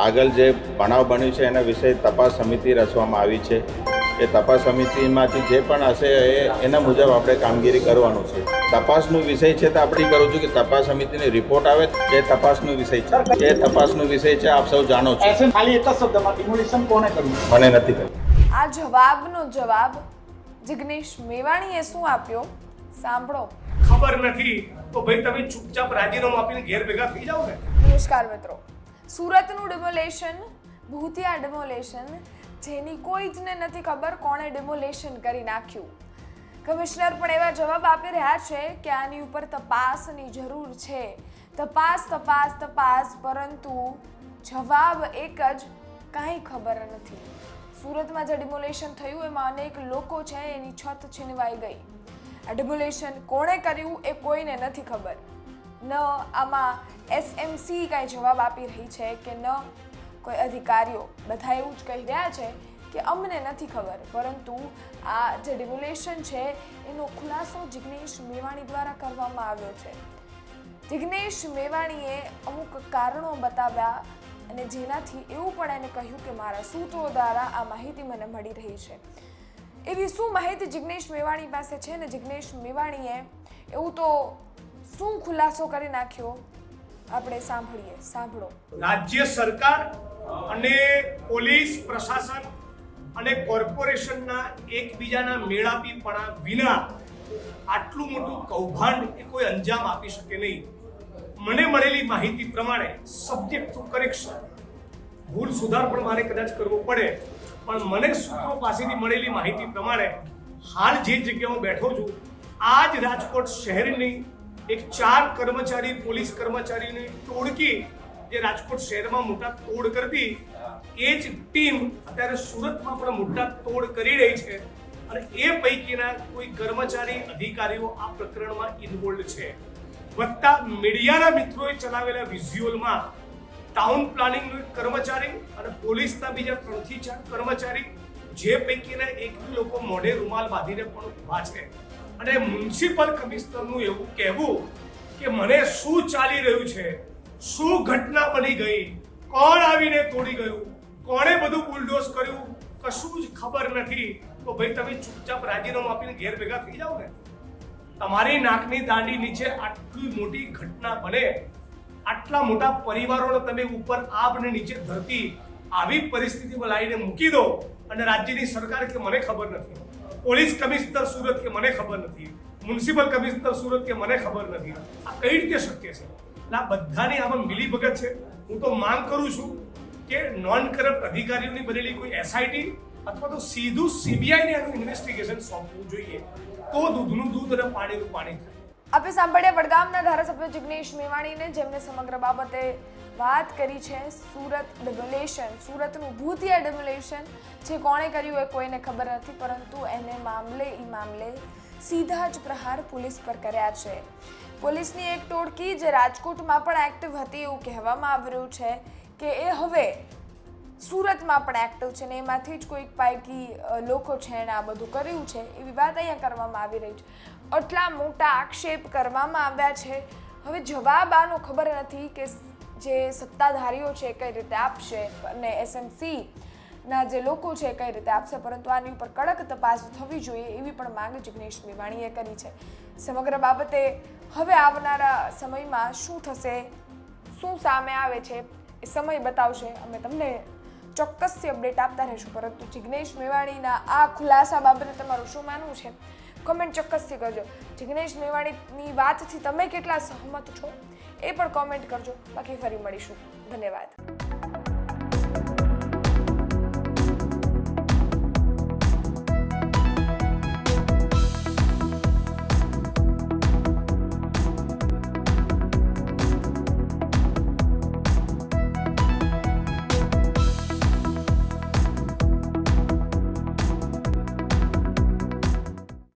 આગળ જે બનાવ બન્યું છે એના વિશે તપાસ સમિતિ રચવામાં આવી છે. એ તપાસ સમિતિમાંથી જે પણ હશે એના મુજબ આપણે કામગીરી કરવાનું છે. તપાસનો વિષય છે તો આપણે કરું છું કે તપાસ સમિતિની રિપોર્ટ આવે એ તપાસનો વિષય છે. એ તપાસનો વિષય છે, આપ સૌ જાણો છો. ખાલી એક જ શબ્દમાં ડિમોલિશન કોણે કર્યું? મને નથી ખબર. આ જવાબનો જવાબ જિગ્નેશ મેવાણીએ શું આપ્યો સાંભળો. ખબર નથી તો ભાઈ તમે ચૂપચાપ રાજીનામું આપીને ઘેર ભેગા થઈ જાઓ ને. નમસ્કાર મિત્રો, સુરતનું ડિમોલેશન, ભૂતિયા ડિમોલેશન, જેની કોઈ જ ને નથી ખબર કોણે ડિમોલેશન કરી નાખ્યું. કમિશનર પણ એવા જવાબ આપી રહ્યા છે કે આની ઉપર તપાસની જરૂર છે. તપાસ, પરંતુ જવાબ એક જ, કાંઈ ખબર નથી. સુરતમાં જે ડિમોલેશન થયું એમાં અનેક લોકો છે, એની છત છીનવાઈ ગઈ. આ ડિમોલેશન કોણે કર્યું એ કોઈને નથી ખબર. ન આમાં SMC કાંઈ જવાબ આપી રહી છે કે ન કોઈ અધિકારીઓ. બધા એવું જ કહી રહ્યા છે કે અમને નથી ખબર. પરંતુ આ જે ડિમોલેશન છે એનો ખુલાસો જિગ્નેશ મેવાણી દ્વારા કરવામાં આવ્યો છે. જિગ્નેશ મેવાણીએ અમુક કારણો બતાવ્યા અને જેનાથી એવું પણ એને કહ્યું કે મારા સૂત્રો દ્વારા આ માહિતી મને મળી રહી છે. એવી શું માહિતી જિગ્નેશ મેવાણી પાસે છે ને જિગ્નેશ મેવાણીએ એવું તો શું ખુલાસો કરી નાખ્યો, આપણે સાંભળો. રાજ્ય સરકાર અને પોલીસ પ્રશાસન અને કોર્પોરેશનના એકબીજાના મેળાપીપણા વિના આટલું મોટું કૌભાંડ એ કોઈ અંજામ આપી શકે નહીં. મને મળેલી માહિતી પ્રમાણે, સબ્જેક્ટ ટુ કરેક્શન, ભૂલ સુધાર પણ મારે કદાચ કરવો પડે, પણ મને સૂત્રો પાસેથી મળેલી માહિતી પ્રમાણે હાલ જે જગ્યાએ બેઠો છું, આ જ રાજકોટ શહેરની એક 4 કર્મચારી, પોલીસ કર્મચારીની ટોળકી જે રાજકોટ શહેરમાં મોટા તોડ કરતી, એ જ ટીમ અત્યારે સુરતમાં પણ મોટા તોડ કરી રહી છે. અને એ પૈકીના કોઈ કર્મચારી, અધિકારીઓ આ પ્રકરણમાં ઇન્વોલ્વ છે. વત્તા મીડિયાના મિત્રોએ ચલાવેલા વિઝ્યુઅલમાં ટાઉન પ્લાનિંગનો એક કર્મચારી અને પોલીસના બીજા 3 થી 4 કર્મચારી, જે પૈકીના એક લોકો મોઢે રૂમાલ બાંધીને પણ ઊભા છે. અને મ્યુનિસિપલ કમિશનરનું એવું કહેવું કે મને શું ચાલી રહ્યું છે, શું ઘટના બની ગઈ, કોણ આવીને તોડી ગયું, કોણે બધું બુલડોઝ કર્યું, કશું જ ખબર નથી. તો ભાઈ તમે ચૂપચાપ રાજીનામું આપીને ઘેર ભેગા થઈ જાઓ ને. તમારી નાકની દાંડી નીચે આટલી મોટી ઘટના બને, આટલા મોટા પરિવારોને તમે ઉપર આબને નીચે ધરતી આવી પરિસ્થિતિમાં લાવીને મૂકી દો અને રાજ્યની સરકાર કે મને ખબર નથી, પોલીસ કમિશનર સુરત કે મને ખબર નથી, મ્યુનિસિપલ કમિશનર સુરત કે મને ખબર નથી. આ કઈ રીતે શક્ય છે? આ બધાની આમાં મિલીભગત છે. હું તો માંગ કરું છું કે નોન કરપ્ટ અધિકારીઓની બનેલી કોઈ SIT અથવા તો સીધું CBI ને આનું ઇન્વેસ્ટિગેશન સોંપવું જોઈએ, તો દૂધનું દૂધ અને પાણીનું પાણી થાય. આપણે સાંભળ્યા વડગામના ધારાસભ્ય જિગ્નેશ મેવાણીને, જેમને સમગ્ર બાબતે વાત કરી છે. સુરત ડિમોલેશન, સુરતનું ભૂતિયા ડિમોલેશન જે કોણે કર્યું એ કોઈને ખબર નથી, પરંતુ એને મામલે સીધા જ પ્રહાર પોલીસ પર કર્યા છે. પોલીસની એક ટોળકી જે રાજકોટમાં પણ એક્ટિવ હતી એવું કહેવામાં આવી રહ્યું છે કે એ હવે સુરતમાં પણ એક્ટિવ છે ને એમાંથી જ કોઈક પૈકી લોકો છે એને આ બધું કર્યું છે એવી વાત અહીંયા કરવામાં આવી રહી છે. આટલા મોટા આક્ષેપ કરવામાં આવ્યા છે. હવે જવાબ આનો ખબર નથી કે જે સત્તાધારીઓ છે કઈ રીતે આપશે અને SMC ના જે લોકો છે કઈ રીતે આપશે, પરંતુ આની ઉપર કડક તપાસ થવી જોઈએ એવી પણ માંગ જિગ્નેશ મેવાણીએ કરી છે. સમગ્ર બાબતે હવે આવનારા સમયમાં શું થશે, શું સામે આવે છે એ સમય બતાવશે. અમે તમને ચોક્કસથી અપડેટ આપતા રહીશું. પરંતુ જિગ્નેશ મેવાણીના આ ખુલાસા બાબતે તમારું શું માનવું છે કોમેન્ટ ચોક્કસથી કરજો. જિગ્નેશ મેવાણીની વાતથી તમે કેટલા સહમત છો એ પણ કોમેન્ટ કરજો. બાકી ફરી મળીશું. ધન્યવાદ.